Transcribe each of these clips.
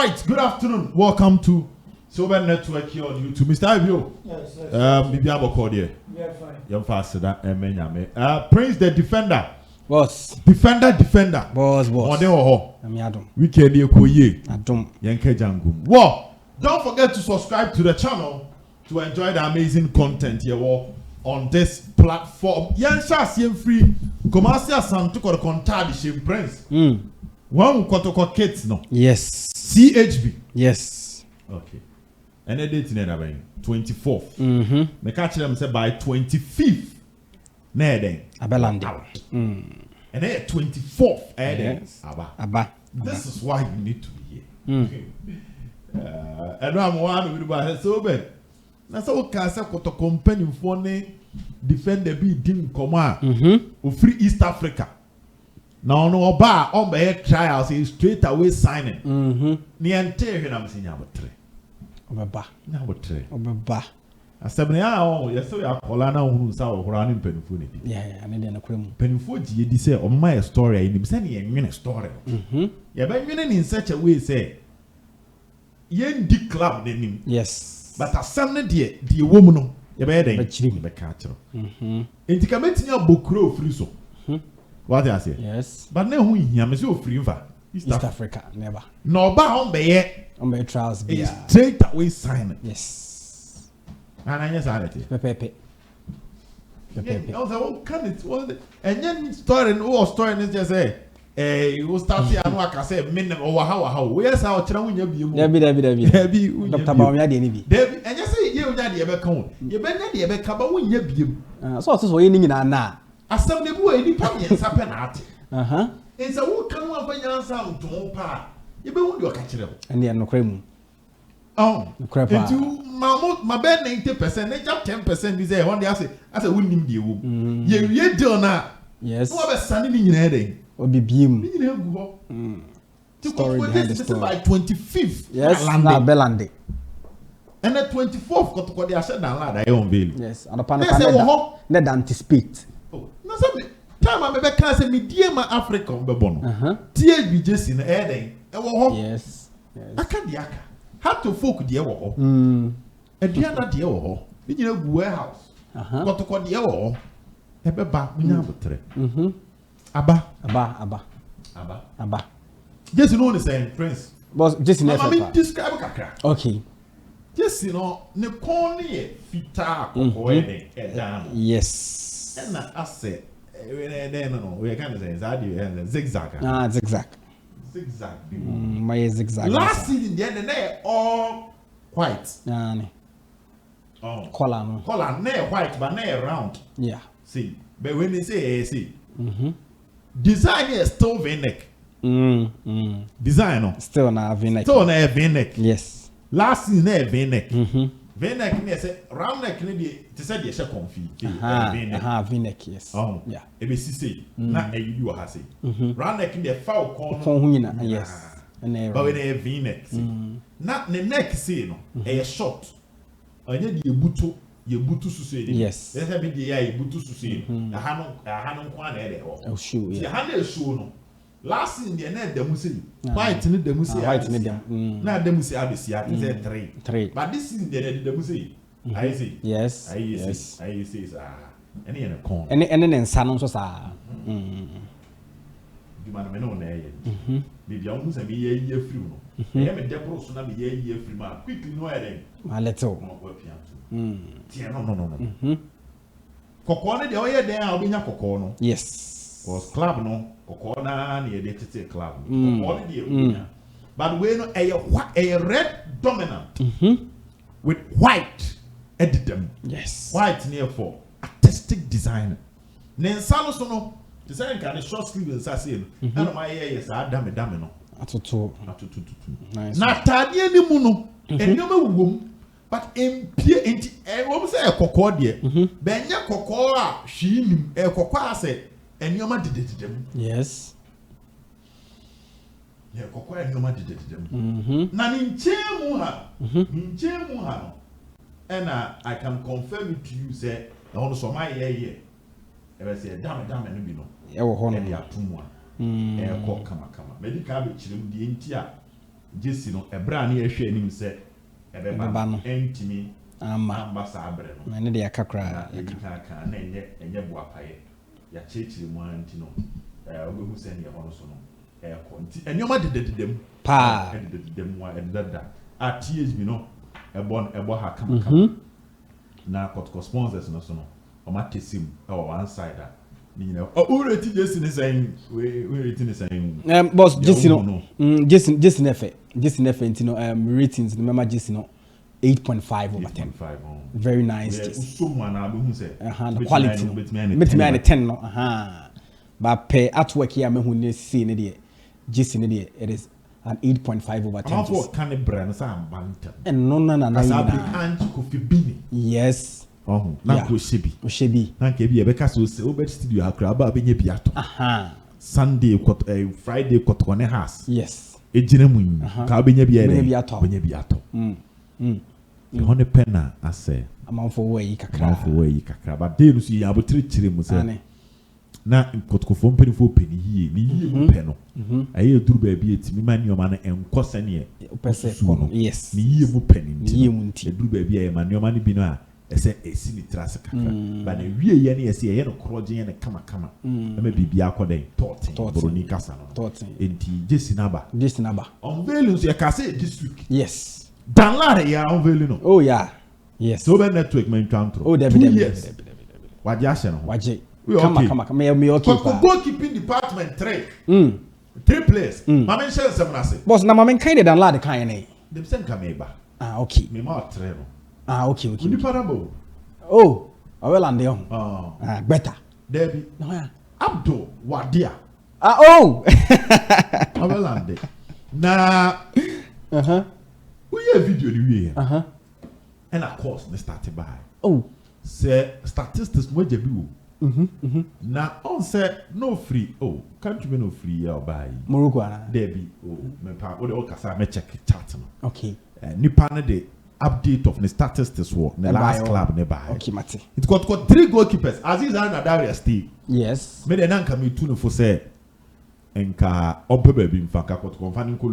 Right, good afternoon. Welcome to Sober Network here on YouTube. Mr. Ibio. Yes. Bibi Abokodi. Yeah, fine. You're faster than Prince the Defender. Boss. Defender. Boss. Ode Weekend Ekoye. Adom. Yenke Jangum. Well, don't forget to subscribe to the channel to enjoy the amazing content here on this platform. Yansha CM free. Commercial Asante Kotoko the Prince. One Kotoko kids no. Yes. CHB. Yes. Okay. And the date never 24th. Me catch them say by 25th. Then Abelande. And then 24th. Yes. Abba. This is why you need to be here. And I'm one with my so bad. That's all cancer koto company for ne defend the big team command. Free East Africa. Now no bar on the trials is straight away signing. Niente when I'm saying about three. Obeba. Now what three? Obeba. I said, yes, so I call Anna who's our running penfuni. Yeah, I need a cream. Penfuji, you say, on my story, in him sending a story. Yeah, but in such a way, say, yen di club name. Yes. But a son, dear woman, your bed ain't the catcher. And to come in your book row free so. What I say? Yes. But now we hear me so free for East Africa, never. No, bound by on trials be straight away sign. Yes. And I just added it. Pepe. Also, can it was and then story is just say, you will start here and work. I say, minimum or how, where's our children? Debbie. Dr. Bamia, Debbie. Debbie, and you say, you ever come. You better ever come, but when you be. So, what you in now? As some the boy, any penny and happen at. It's a wood come up and you sound to pa. You be what you're catching up. And then no cream. Oh, crap. Into my bed 90%, they just 10% is there. One day I say, wouldn't be you. You do not. Yes. What about Sunday in heading? Or be beam. Story behind the story. By 25th. Yes, now Belande. And the 24th, got to go there, said, I own bill. Yes, and upon the let anticipate. Oh, no, time I make can't say me dear my Africa on Bebono. THB just in the heading. Yes. I can't the aka. How to folk dear war. A dear not dear war. In your warehouse. Got to call the hour. Ebe ba, we have a three. Abba. Just you know the same, Prince. Boss, just in I mean, describe Kakra. Okay. Just you know, the corny fita or yes. And I say, no, we can't say that zigzag. Zigzag. My zigzag. Last season, the end they all white. Oh, color, nail white, but nail round. Yeah. See, but when they say, see, design is still V-neck. Design, still na V-neck. Still na V-neck. Yes. Last season, na V-neck. V-neck, they say round neck. They said they shall confuse. V-neck. Yes. Oh, yeah. ABC not a you have say. Round neck in the foul corner. Yes. But when a V-neck, not the neck, see no, a short. I need you butu susi. Yes. Let's have the butu susi. A hanon kwan ere. Oh shoe. Yeah. The handle shoe no. Last in the net the musi. White in the musi. White in them. Now the musi abisi. I say three. But this is the musi. I see. Yes. I see. Any in a corn. And then salon so sa. You man no na ye. Bibi almost a year free no. I am a debro so na be year free man. Quickly no ere. My little. No. Kokone de oye den a obinya kokone. Yes. Was club no kokone na e dey tete club. Kokone de obinya. But we no a red dominant with white edit. Yes. White near for artistic design. Nensalo so no design can short sleeve insase no. And my yes adame no. Atutu. Nice. Na tade ni mu no. Enyoma wuwom. But in Pierre, what was a cocoa dear? Benya cocoa, she a cocoa said, and your mother did them. Yes. Yeah, cocoa and your mother did them. Nan in Chemuha, and I can confirm it to you, say, also my year. Ever say, damn, and you know, Ever honor the Atumwa, air call, come, medical, the intia. Jesse no ebra na ehwe anim se ebeba no entimi amba sa abre no na de akakra yakaka na enye boapaye ya chechiri mu anti no obehu se ne ho no so no konti enyoma dededem pa dededem wa edada THB no ebo ha kama na Kotoko sponsors no so no o ma tesim one side ni you know already Jesse ne saying we rating ne saying boss Jesse no Jesse nefe ntino ratings no mema Jesse no 8.5 over 10 very nice Jesse so man na be hu say the quality betimi and 10 no but pay artwork here me hu ne see ne de Jesse ne de it is an 8.5 over 10 for can brand say ambanta and no anti Kofi Bini yes na ko shebi na ke bi e be ka so se obet studio akra ba be nya bi ato Sunday Friday Kotoko ne house yes ejina mu ka be nya bi ato the honey penna ase amanfo we kakra but dey no so ya abotire chire mu se na Kotoko fo mpeni ni mu peno aye duru ba bi etimi mani o ma na enkosa ne pese yes ni yie mu peni nti duru ba bi aye mani o ma ne bi no a ese esi ni trase kakra ba na wie ye ne ese ye no kroje ye ne kama ma bibia akoden totin boroni kasa no enti Jesse naba unveiling so ye ka say this week yes download ya unveiling no oh yeah yes so be network man twantro oh debi waje ahye no waje kama me okay pa goalkeeping department 3 players mama nche nsem na say boss na mama kind de download kan ne dem sen ka me ba okay me ma 3 no okay uni parabo oh awelande ho better debi no ya Abdul Wadia oh awelande na we hear video ni we and of course they started by say statistics mo jebi wo na on say no free can't you no free ya buy Morocco ana debi me pa o de o kasa me check chat no okay nipa na de update of the statistics war the last club ne buy okay mate it got 3 goalkeepers Aziz and Daria stay yes me de nan ka me tu no for say enka ope ba bi mfa ka Kotoko mfa nko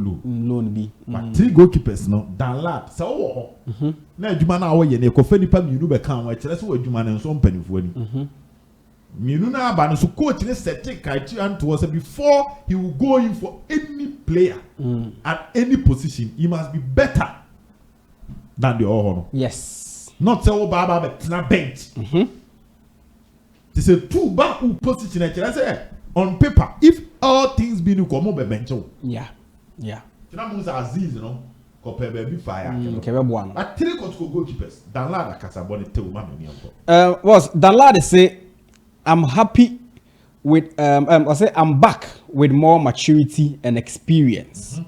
loan bi but 3 goalkeepers no download so wo na adwuma na wo ye ne ko fa nipa mienu be kan wo kire so adwuma ne so mpanifo ani mienu na aba no so coach ne set criteria to us before he will go in for any player at any position he must be better than the other. Yes. Not say baba be na bench. They say 2 back position I say on paper if all things be no come be bench. Yeah. Tina mun say Aziz no ko pe be fire. Okay be boa no. But 3 Kotoko goalkeepers download akasa bone te o ma me nko. Was download say I'm happy with I say I'm back with more maturity and experience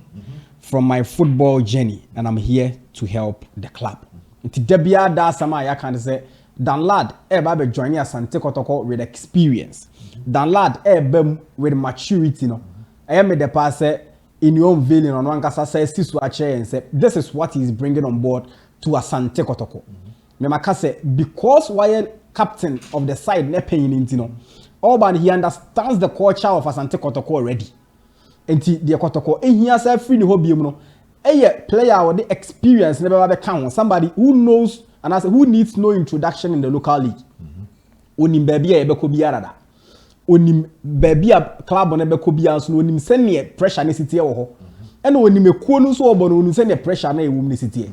from my football journey and I'm here to help the club. Nti debia da sama ya kan say download ba be join Asante Kotoko with experience. Download with maturity no. I am the pass say in your unveiling on one kasa say sisu ache and say this is what he's bringing on board to Asante Kotoko. Me maka say because why captain of the side ne paying into no. Orban he understands the culture of Asante Kotoko already. Enti the Kotoko ehia say free ni hobby mu no. Player with the experience never be count somebody who knows and I say who needs no introduction in the local league. Onim baby e be ko biara da. Onim baby a club on e be ko biara so onim sene pressure ne city e wo ho. E na onim ekuo no so obo no onim sene pressure na e wo mu ne city e.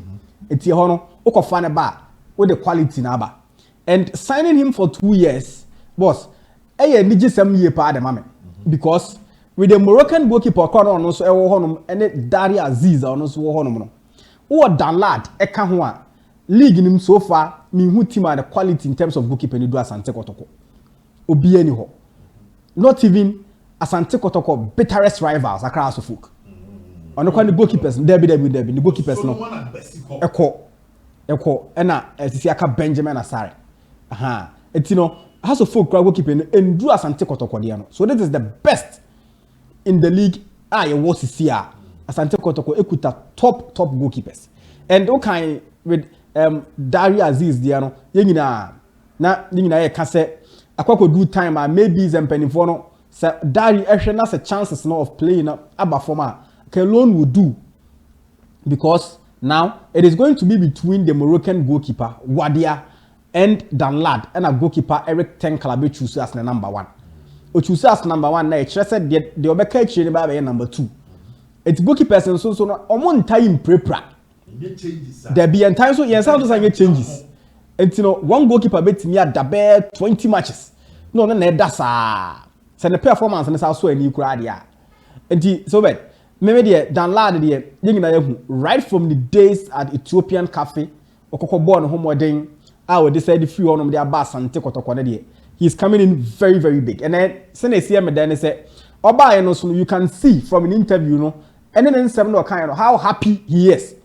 Enti ho no ukofa ne ba with the quality na ba. And signing him for 2 years boss niji sem ye pa de mame because with the Moroccan goalkeeper corner no so e wo honom ene Daria Aziz no so wo honom no wo download e ka ho a league nim so far me hu team and the quality in terms of goalkeeper ni do Asante Kotoko obi ani ho not even Asante Kotoko bitterest rivals across folk ono kwa ni goalkeepers debi ni goalkeepers no eko ena etisi aka Benjamin Asare etino has a folk goalkeeper and do Asante Kotoko de no so this is the best in the league was here Asante Kotoko ekuta top goalkeepers and okay with Daria Aziz there no yengina na yengina ye ka say akwako do time maybe zempanifo no say Daria ehwe na say chances no of playing aba form a loan would do because now it is going to be between the Moroccan goalkeeper Wadia and Danlad and a goalkeeper Eric Ten Calabe choose as the number 1. O choose as number 1 na said the Obeka Chini by number 2. It's goalkeepers and so no omon time prepra. There be time so yes how to changes. And you know one goalkeeper bet me at the 20 matches. No that's send the performance and it's also a new crowd yeah. And so bad. Maybe the Danlad the right from the days at Ethiopian Cafe, Okoko born home I would decide free on their bus and take Kotoko. He's coming in very, very big. And then Sene see me then say, Oba and also you can see from an interview, you know, and then 7 or kind of how happy he is.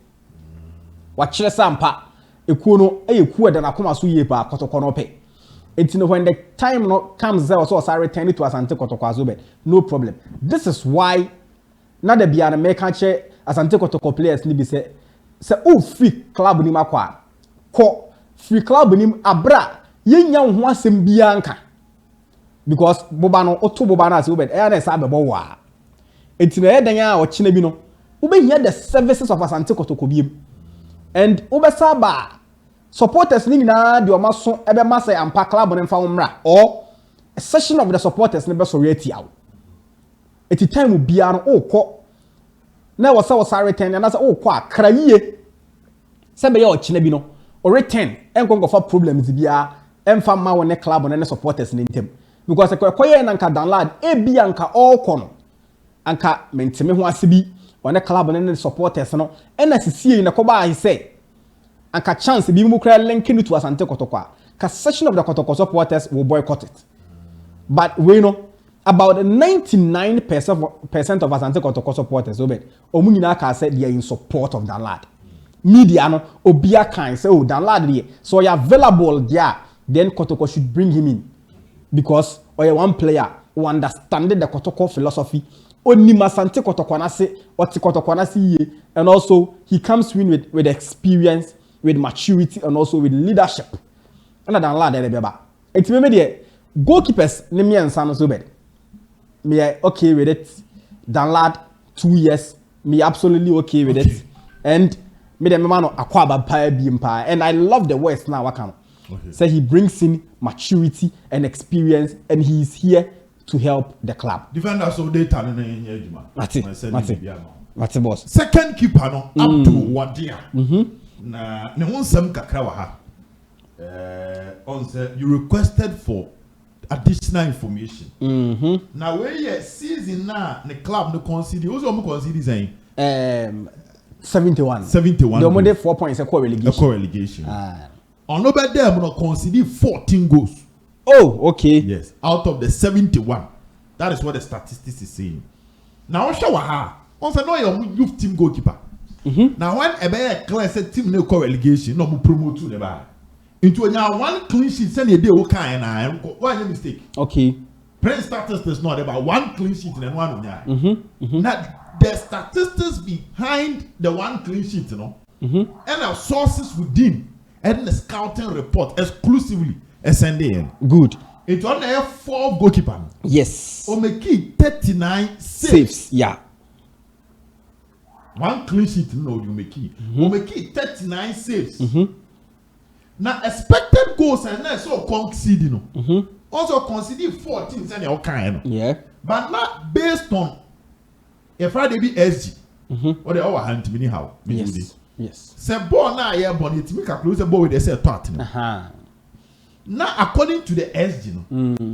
Watch the sampa, a kuno, a kuo than a kuma suye pa Kotoko pay. And you know when the time comes there also I return it to Asante Kotoko, no problem. This is why na de bia na make che Asante Kotoko players ni bi se o free club ni makwa ko free club ni abra yenya ho asem bia nka because boba no oto boba na se obed e na sa bebo wa entina e dan a o china bi no obehia the services of Asante Kotoko biem and obesa ba supporters ni na de o maso e be masa ampa club no mfa umra or a session of the supporters ni be so reti out. Eti time bia no okọ na wasa return na say okọ akraye se be ya o china bi no o return enko fa problems bia emfa ma won club no supporters ni ntem because ekoye na nka Danlad e bia nka okọ no anka menteme ho ase bi won club no supporters no na sisie na ko ba hi say anka chance bi mu kra link to Asante Kotoko ka session of the Kotoko supporters will boycott it but we know about 99% of Asante Kotoko supporters omunyina ka say they are in support of Danlad. Media no obia kan say oh Danlad there so you available there then Kotoko should bring him in because or one player who understands the Kotoko philosophy only Asante Kotoko na say what Kotoko na see and also he comes in with experience with maturity and also with leadership. And Danlad there beba. Enti me there goalkeepers ni me ansa no so bed. Me okay with it. Danlad 2 years. Me absolutely okay with it. And me the man akwaba pa bimpa. And I love the words now. Wakano. So he brings in maturity and experience, and he is here to help the club. Defenders of data Mate boss. Second keeper no up to Wadia. Na ne wonsam kakra wa ha. On you requested for additional information. Now where season na the club no consider. Who's on consider saying? 71. 71. The only 4 points a co-relegation. On over there, no consider 14 goals. Oh, okay. Yes, out of the 71. That is what the statistics is saying. Now, show her. Once I know your youth team goalkeeper. Now, when a clear said team no co-relegation, no promote to the bar. Into now one clean sheet, send a day okay and why a mistake? Okay. Print statistics is not about one clean sheet and one on Now the statistics behind the one clean sheet, you know, and our sources within and the scouting report exclusively SNDN. Good. It only have 4 goalkeeper. Yes. O make 39 saves. Yeah. One clean sheet, no, you make it. O make 39 saves. Now expected goals and then so conceding. Also conceding 14 and all kind. Yeah. But not based on if Friday be SG. Or the our hand to how. Yes. Yes. Say ball now yeah but it make a close ball with the set thought. Now according to the SG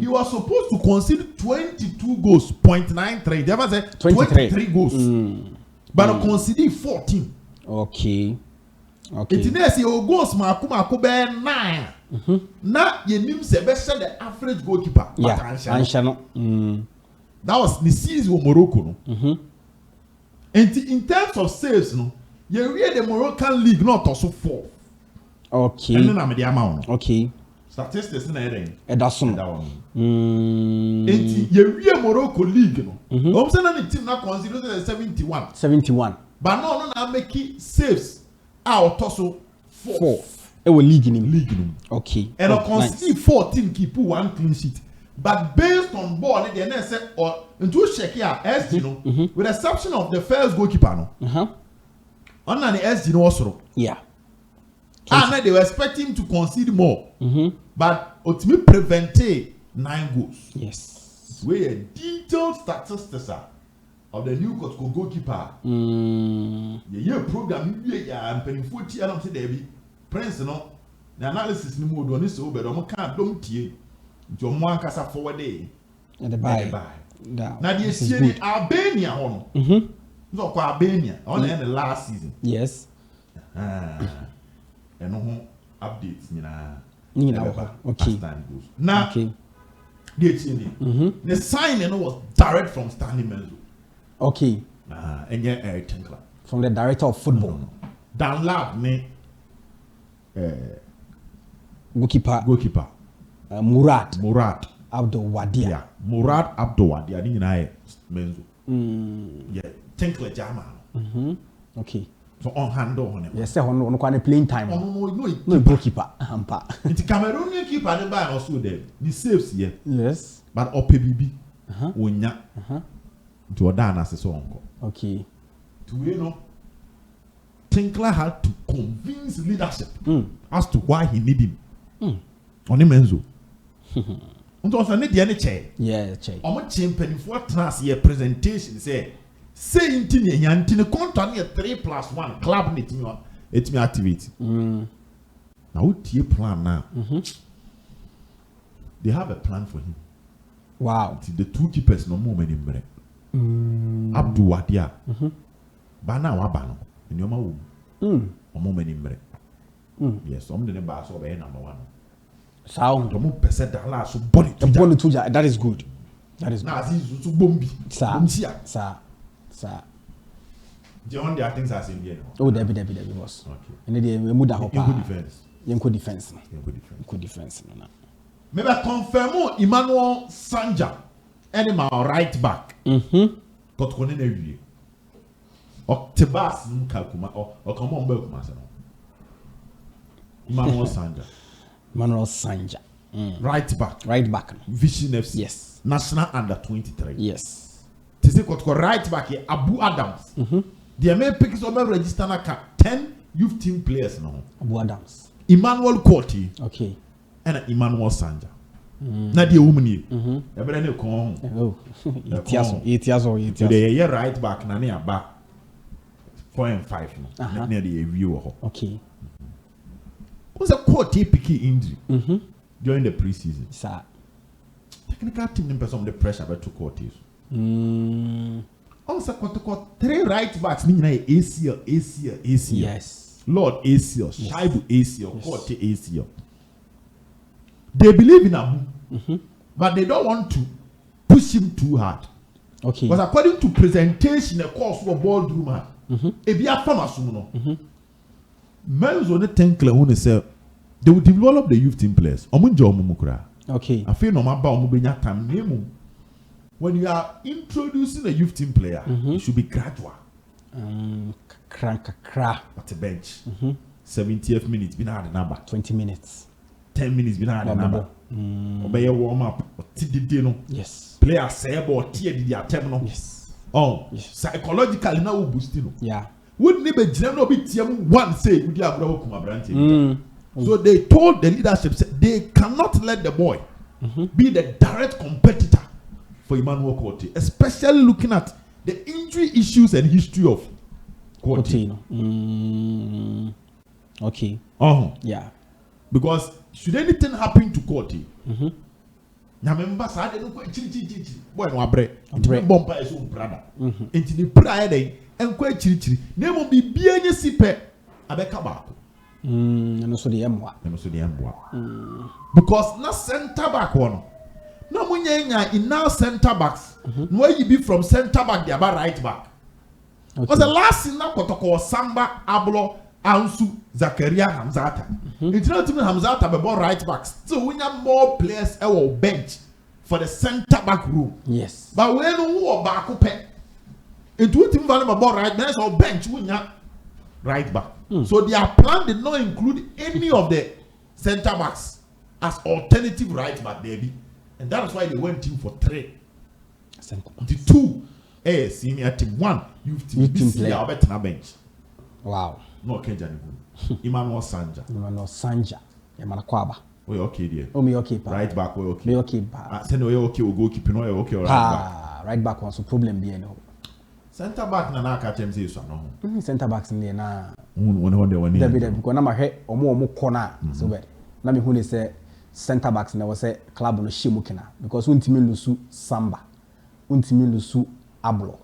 he was supposed to concede 22 goals 0.93. They ever say 23 goals. But conceding 14. Okay. It is your goals Makuma be 9. Now you name say best the average goalkeeper. Yeah. That was the season of Morocco. And in terms of sales, no, you read the Moroccan league not also 4. Okay. And then I'm the amount. Okay. Statistics in the that's one. And you read Morocco league, no. I'm saying the team now considered 71. 71. But no, I'm making saves out also 4. It will league in him. Okay. And I consider 14 keep 1 clean sheet. But based on board, the NSA or into check here, as you know, with the exception of the first goalkeeper, no, On the SG no soro. Yeah. And they were expecting him to concede more. But ultimately prevented 9 goals. Yes. We a detailed statistics of the new goalkeeper. Yeah, program yeah, I'm paying 40 and I'm saying Debbie. Prince no. The analysis no more do so but I can't don't tie. Jo mo ankasa forward day. And the buy. Now the see Albania on. So kwa Albania on the last season. Yes. And no updates okay. Now the signing was direct from Stanley Menzo. Okay. And yeah, Eric Tinkler. From the director of football. Dan Lab me goalkeeper. Murad Abdul Wadia. Yeah, Murad Abdul Wadia. Ni na Menzo. Yeah, Tinkler Jama. Okay. So on handle on him. Yes, sir. On playing time. No goalkeeper. Hampa. It's Cameroonian keeper the buy also there. He saves here. Yes. But OPBB. Wonya. To Odana as so uncle. Okay. To Tinkler had to convince leadership as to why he need him. On him Enzo. And also need the chair. Yeah, chair. I'm champion for trans year presentation say. Say into the contract 3+1 club it me activity. Now what your plan now? They have a plan for him. Wow. The 2 keepers no more many break. Abdul Wadia. Bana wabano. In your mouth. Or more many break. Yes, some the bars over number 1. Sound. The more percent that last so body to that is good. That is good. Now this is bombi. Sir. Sir. The only things are saying here. Oh, Debbie boss. Okay. And then we move that defense. Good defense. Good defense. No. Maybe confirm Emmanuel Sanja. Any my right back. Got Konene Wie. Octebas Nkakuma or come on Belkuma. Emmanuel Sanja. Right back. Vision FC. Yes. National under 23. Yes. To say right back here, Abu Adams. The American picks over register 10 youth team players now. Abu Adams. Emmanuel Korti. Okay. And Emmanuel Sanja. Now the woman here. Everybody come. Oh. 8 years old. The right back na near back 4 and 5 no. Near the review. Okay. Was a Korti picky injury during the preseason. Sir. Technical team number some the pressure but to Korti. Also, Kotoko 3 right backs mean ACL. Yes. Lord ACL, Shaibu ACL, Korte ACL. They believe in Abu, but they don't want to push him too hard. Okay. Because according to presentation, a course for ballroom, if you are from Men's on the Tinkler who say they will develop the youth team players. Okay. I feel no matter time. When you are introducing a youth team player, it should be gradual. At the bench. 70th minute, been had the number. 20 minutes. 10 minutes, been had the number. Obey a warm up. Yes. Player say or tear the terminal. Yes. Oh, yes. Psychologically now boosting. Yeah. Wouldn't it be general be one say would you have so they told the leadership they cannot let the boy be the direct competitor for Emmanuel Korti, especially looking at the injury issues and history of Korti. Okay. Yeah. Because should anything happen to Korti, na member sa de no kwa chiri boy no abre nti bomba eso brother nti ni prayer dey enkwa chiri na mo bibia nye sipe abeka baako no so de emwa because na center back one no munya in now center backs no you be from center back they about right back because the last thing na Kotoko Samba Ablo Ansu Zakaria Hamzata it's not even Hamzata be right backs so we have more players our bench for the center back room. Yes, but when who back up it would even value about right bench or bench we have right back. So their plan did not include any of the center backs as alternative right back, baby. And that is why they went in for 3. The 2 senior team, 1 youth team player better bench. Wow. No Kenja ni Emmanuel Sanja. Emmanuel Sanja. Yamana kwaba. We okay there. Oh me okay pa. Right back we okay. Me okay pa. Send we okay we goalkeeper no okay right back. Right back one so problem be no. Center back na catch him say so no. Center backs in there na. One. David because na ma hwe omo corner so bad. Na me hu ni say center backs na we say club no hye mu kena because untimi lusu Samba. Untimi lusu Ablo.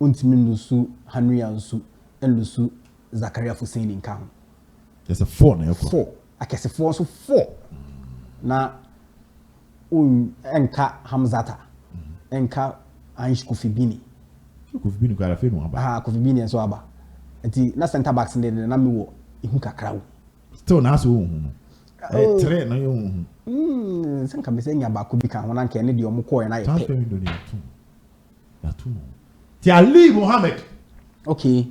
Untimi lusu Henry Ansu and lusu Zakaria Fusaini nka ho. There's a 4 na yako. 4. Akese 4 so 4. Na enka Hamzata. Enka Ange Kofibini. Kofibini kwa rafe no aba. Kofibini enso aba. Enti na center backs ndे na me wo ihu kakra wo. Still na so hu no. Tre na yo hu. Senka me se nya ba ko bi kan ho na nka ne de omo ko na ye pe. Transfer window ni atu. Ti Ali Mohammed. Okay.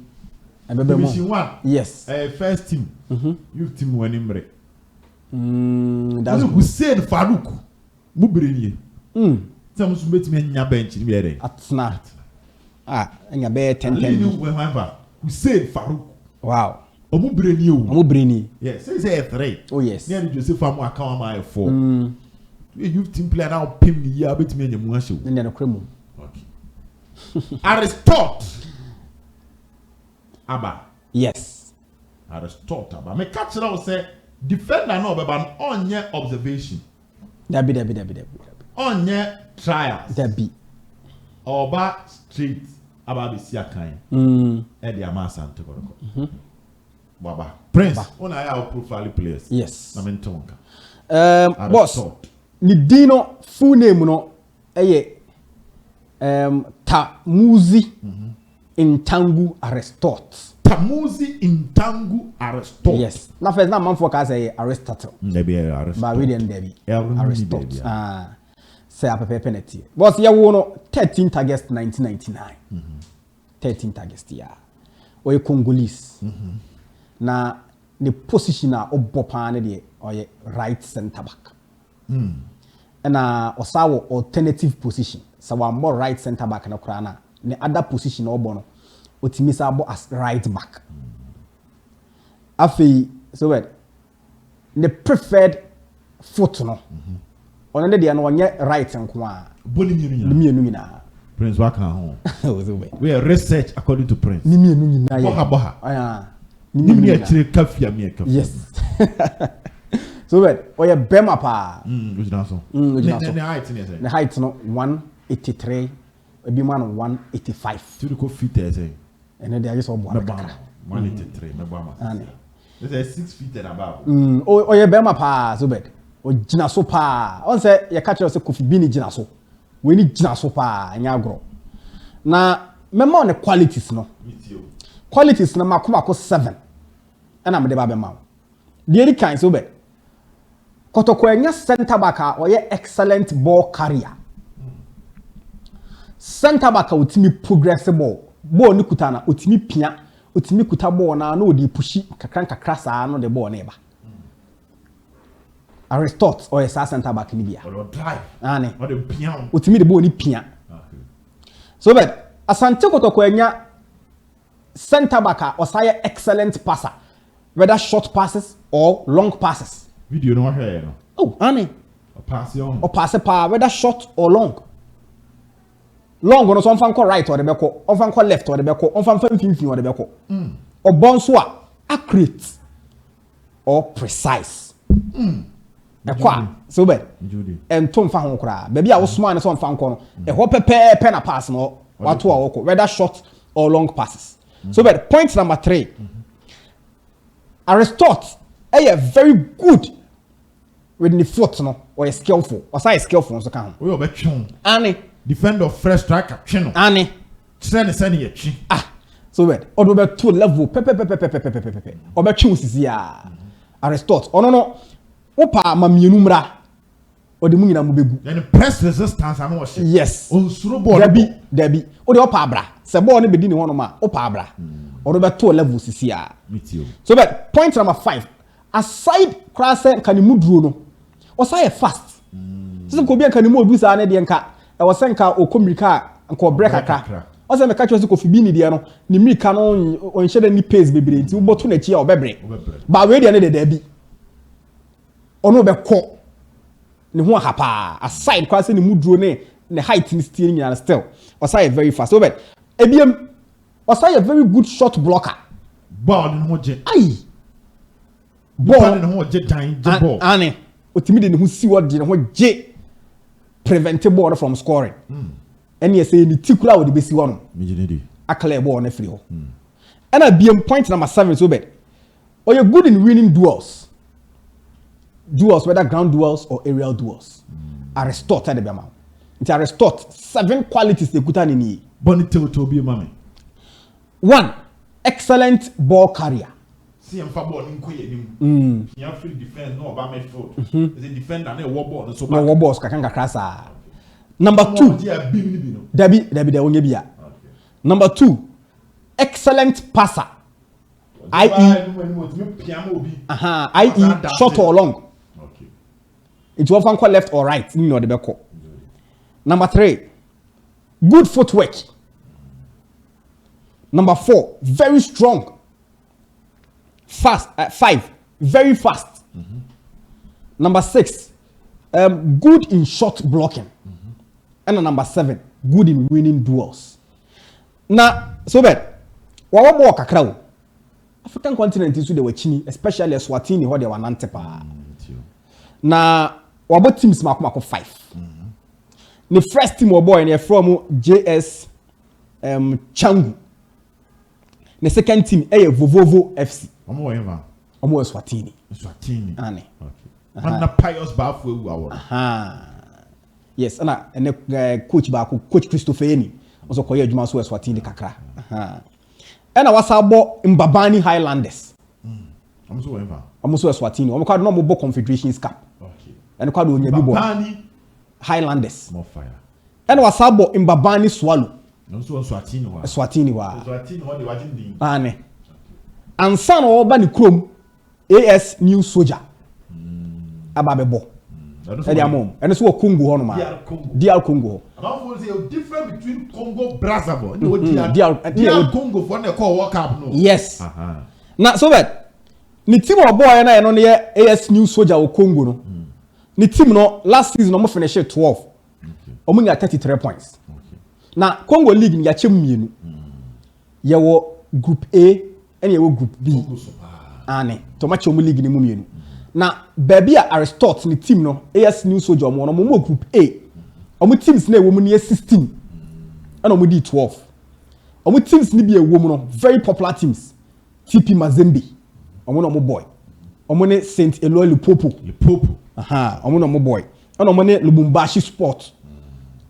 Division 1. Yes. First team. Youth team wanimre. That's Hussein Farouk. Mubrenie. Some so betimi anya bench ni be there. Atna. Anya be 10. Ali we remember. Hussein Farouk. Wow. Omubrenie o. Omubrenie. Yes, say 3. Oh yes. Near Joseph Amu account my 4. Youth team player now pim ni ya betimi anya mu ahye. Ne no kremu. Okay. Aristotle. Aba. Yes. Aristotle Aba. Me catch now say defender no be ban onye observation. Dabi. Onye trials. Dabi. Oba street aba be sia kan. E dey ama Asante Kotoko. Baba. Prince, ona ya profile players. Yes. Na mentonka. Boss. Ni dino full name no eye Tamuzi Intangu Aristotle. Tamuzi Intangu Aristotle. Yes. Na first na man for ka say Aristotle. Debi Aristotle. Ba we dem debi. Aristotle. Say a penalty. Boss ya wo no 13th August 1999. 13th August ya. Oye Congolese. Na the position a obopa na de oye right center back. Na osawo alternative position. So one more right center back na kura na. The other position obo no otimi sa abo as right back. Afei so what? The preferred foot no. Ono ne de no onye right nko a. Boni mienu nyina. Prince waka ho. We are research according to Prince. Ni mienu nyina ye. Boha. Aya. Ni mienu achire kafia me kafia. Yes. So what? Oye bema pa. Ujina so. The height ni say. The height no 183. Ebi man 185. Tu ko fit say. And they are just all 183 me ba ma. This is 6 feet and above. Oye bema pa so bad. O gina so pa. On say you catch us Kofi Bini gina so. We need gina so pa anya agro. Na mema on the qualities no. Qualities na makoma 7. And am de ba be ma. The any kind so bad. Kotoko enya center back oye excellent ball carrier. Center back utimi progressible. Ball ni kuta na utimi pia. Utimi kuta ball na no di pushi kakra saa no de ball na eba. Aristotle or sa center back ni bia. Or drive. Ane. Or the piano. Utimi de ball ni pia. So but Asante Kotoko enya center back or say excellent passer. Whether short passes or long passes. Video no here no. Oh, ane. Or pass pa whether short or long. Long no so on fan right or the beko, on fan left or the beko, on fan finfin or the beko. Or bonso accurate or precise. So bad. And tom fan ho kra. Baby a wo smart so on fan ko no. E ho pepe na pass no. What whether short or long passes. So bad. Point number 3. Aristotle very good with the foot no or skillful. Or say skillful so kan. We obetwon. Ane defender fresh striker tweno. Ane Send ye twi. So bad. Or be to level pepe. Or be twi sisi ya. Aristotle. Oh no. Opa ma mienu mra. O de mu nyina mu begu. Then press resistance anu wo hye. Yes. On suro ball. Dabi. O de opa abra. Se ball ne bedi ni hono ma. Opa abra. Or be to level sisi ya. So bad. Point number 5. Aside class kan mu duro no. O say fast. So ko bi kan mu odu sa na de nka. E wo senka okomirika nka break akra. Asa me catch us Kofi Bini dia no ni mirika no on shede ni pace bebre nti wo boto na chi a obebre ba we dia ne de bi ono be ko ne ho ahapa aside kwa se ne muduro ne height ni still nyina still osai very fast so but ebiem osai a very good shot blocker ball no je ai ball no ho je dan je ball ane otimi de ne ho si wodi ne ho je prevent ball from scoring any say ni tikula wo de besi wo no mijinedi akala ball na free ho and abiem point number 7 so bad or you good in winning duels whether ground duels or aerial duels Aristotle de bema nti Aristotle 7 qualities de kuta ni bonito to be mama 1 excellent ball carrier see em fa ball nkoye nim ya free defense no ba midfield is a defender na wo ball so no wo balls kakanga krasa number 2 Dabi de wonye bia number 2 excellent passer i.e. short or long okay it will often call left or right you know the beko number 3 good footwork number 4 very strong fast 5 very fast number 6 good in shot blocking and number 7 good in winning duels na so bad wa wo kakra o African continent is so they were chini especially Swatini ho they were nantepa na wabo teams makoma 5 the first team boy na from JS Changu the second team Vovovo FC omo Swatini ane okay na pious bafu ewu awo yes and coach baako coach Christopher Eni also koye adwuma so Swatini kakra and wasabo Mbabani Highlanders amuso Swatini omo kwado no mo bo Confederations Cup okay and kwado onya bi bo Mbabani Highlanders more fire and wasabo Mbabani Swallow no so Swatini wa de wajin din ane ansa no oba ni krom AS New Soldier ababebo edi amom ene so Congo ho no ma DR Congo about say difference between Congo Brazzaville and DR Congo for the call World Cup no yes na so that ni team of boy na no AS New Soldier o Congo no ni team no last season no finish 12 omo nya 33 points na Congo League ni ya chem mienu ye wo group A ene ye wo group B ane to match omo league ni mu mienu na baby Aristotle ni team no AS New Soldier omo no mo group A omo teams na ewo mu ni 16 and omo di 12 omo teams ni bi ewo mu no very popular teams TP Mazembe omo no mo boy omo ne Saint Eloi Lipopo omo no mo boy and omo ne Lubumbashi Sport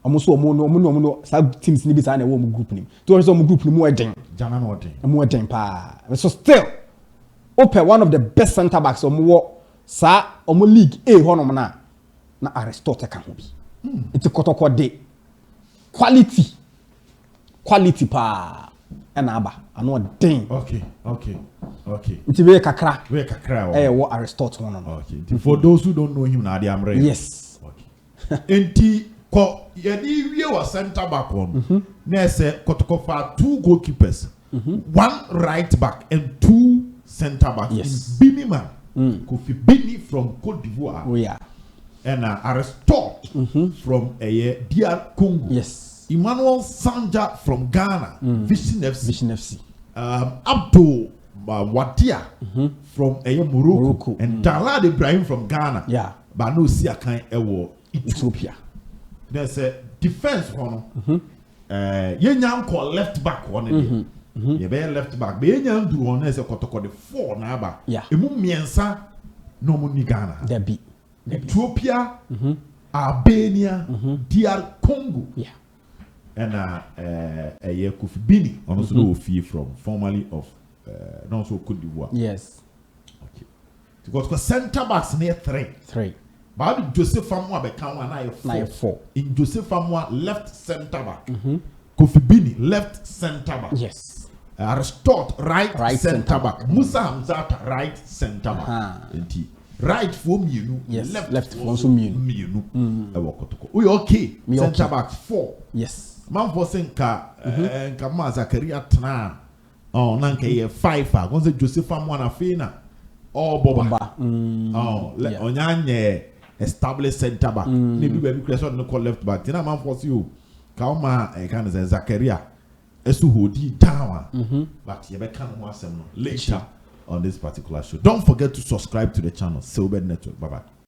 omo so omo no sa teams ni bi sa na ewo mu group ni to so omo group ni mu eden jana no eden mo eden pa so still open one of the best center backs omo wo sa omo league A honom na Aristotle kan ho bi it's Kotoko de quality pa na aba ano den okay nti we kakra wo Aristotle no okay for those who don't know him na am right yes okay enti ko yedi wie wa center back one na say Kotoko for 2 goalkeepers 1 right back and 2 center backs yes. in Biniman Kofi Bini from Cote d'Ivoire oh yeah and Aristotle from DR Congo yes Emmanuel Sanja from Ghana Vision FC Abdul Wadia from Morocco and Dalad Ibrahim from Ghana but no see a kind of Ethiopia there's a defense one Yenyam call left back one ye be left back be Yenyam do one as a Kotoko the 4 na ba emu miensa no mo ni Ghana Debi Ethiopia Albania DR Congo and a Kofi Bini also no fee from formerly of not so Cote d'Ivoire yes okay because center backs near 3 but Joseph Famwa be count and 4 in Joseph Famwa left center back Kofi Bini left center back yes Aristotle right center back Musa Hamzata right center back right for mmienu Yes, left left for for nso nso mmienu. mmienu ɛwɔ Kotoko we okay Me center okay. back 4 Yes. man for say nka ma Zakaria tena oh na nka ye 5 a gonse Joseph Amwana Fina all boba Yeah. onyanye established center back ne bi ba bi creation no call left back tina man for you ka o ma kan say Zakaria esu hodi down but ye be kan ho asem no later on this particular show. Don't forget to subscribe to the channel Silver Network. Bye bye.